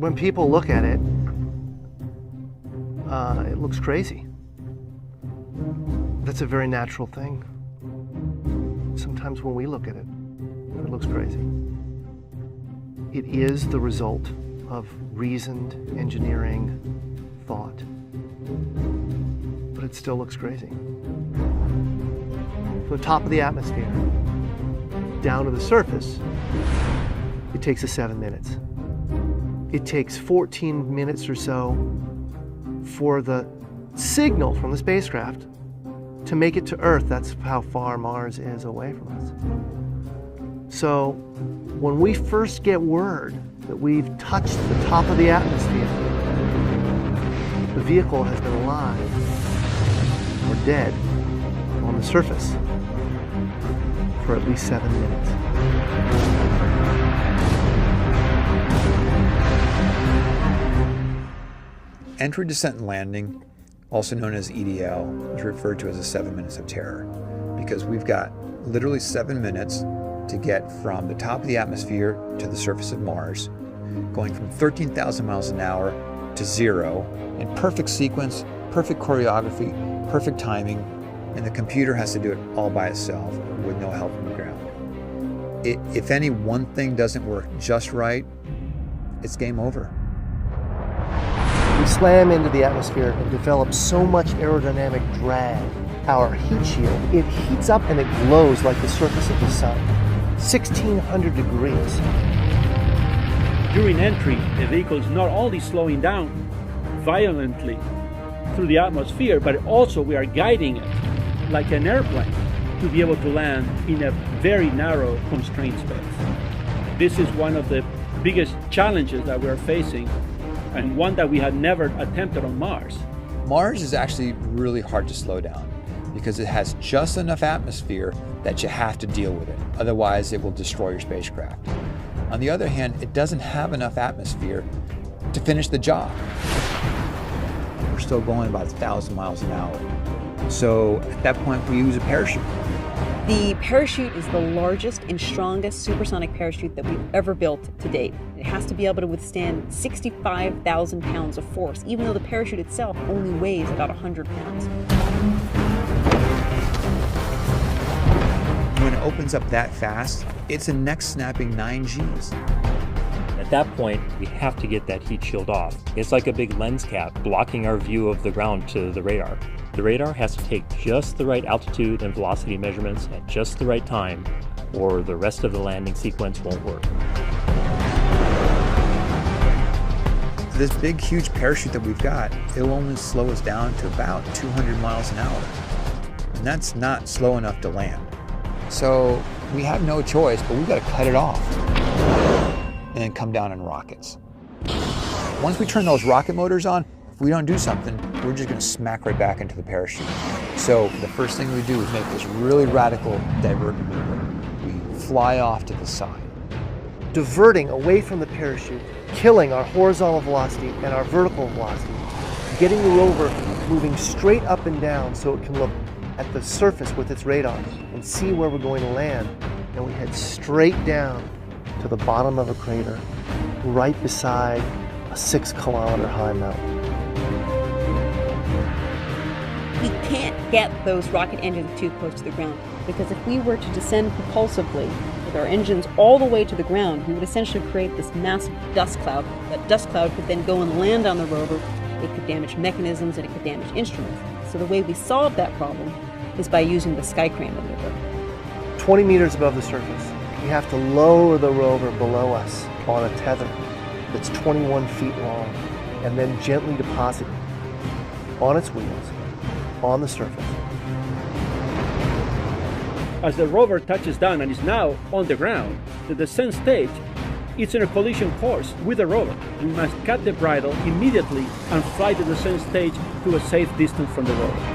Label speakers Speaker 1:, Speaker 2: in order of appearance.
Speaker 1: When people look at it, it looks crazy. That's a very natural thing. Sometimes when we look at it, it looks crazy. It is the result of reasoned engineering thought, but it still looks crazy. From the top of the atmosphere down to the surface, it takes us 7 minutes. It takes 14 minutes or so for the signal from the spacecraft to make it to Earth. That's how far Mars is away from us. So when we first get word that we've touched the top of the atmosphere, the vehicle has been alive or dead on the surface for at least 7 minutes.
Speaker 2: Entry, descent, and landing, also known as EDL, is referred to as the 7 minutes of terror, because we've got literally 7 minutes to get from the top of the atmosphere to the surface of Mars, going from 13,000 miles an hour to 0, in perfect sequence, perfect choreography, perfect timing, and the computer has to do it all by itself with no help from the ground. If any one thing doesn't work just right, it's game over.
Speaker 1: We slam into the atmosphere and develop so much aerodynamic drag. Our heat shield, it heats up and it glows like the surface of the sun. 1,600 degrees.
Speaker 3: During entry, the vehicle is not only slowing down violently through the atmosphere, but also we are guiding it like an airplane to be able to land in a very narrow, constrained space. This is one of the biggest challenges that we're facing, and one that we had never attempted on Mars.
Speaker 2: Mars is actually really hard to slow down because it has just enough atmosphere that you have to deal with it. Otherwise, it will destroy your spacecraft. On the other hand, it doesn't have enough atmosphere to finish the job. We're still going about 1,000 miles an hour. So at that point, we use a parachute.
Speaker 4: The parachute is the largest and strongest supersonic parachute that we've ever built to date. It has to be able to withstand 65,000 pounds of force, even though the parachute itself only weighs about 100 pounds.
Speaker 2: When it opens up that fast, it's a neck-snapping 9 Gs.
Speaker 5: At that point, we have to get that heat shield off. It's like a big lens cap blocking our view of the ground to the radar. The radar has to take just the right altitude and velocity measurements at just the right time, or the rest of the landing sequence won't work.
Speaker 2: This big, huge parachute that we've got, it'll only slow us down to about 200 miles an hour. And that's not slow enough to land. So we have no choice, but we've got to cut it off and then come down in rockets. Once we turn those rocket motors on, if we don't do something, we're just going to smack right back into the parachute. So the first thing we do is make this really radical divert maneuver. We fly off to the side.
Speaker 1: Diverting away from the parachute, killing our horizontal velocity and our vertical velocity, getting the rover moving straight up and down so it can look at the surface with its radar and see where we're going to land. And we head straight down to the bottom of a crater, right beside a 6-kilometer high mountain.
Speaker 4: We can't get those rocket engines too close to the ground, because if we were to descend propulsively with our engines all the way to the ground, we would essentially create this massive dust cloud. That dust cloud could then go and land on the rover. It could damage mechanisms and it could damage instruments. So the way we solve that problem is by using the sky crane maneuver.
Speaker 1: 20 meters above the surface, we have to lower the rover below us on a tether that's 21 feet long, and then gently deposit it on its wheels on the surface.
Speaker 3: As the rover touches down and is now on the ground, the descent stage is in a collision course with the rover. We must cut the bridle immediately and fly the descent stage to a safe distance from the rover.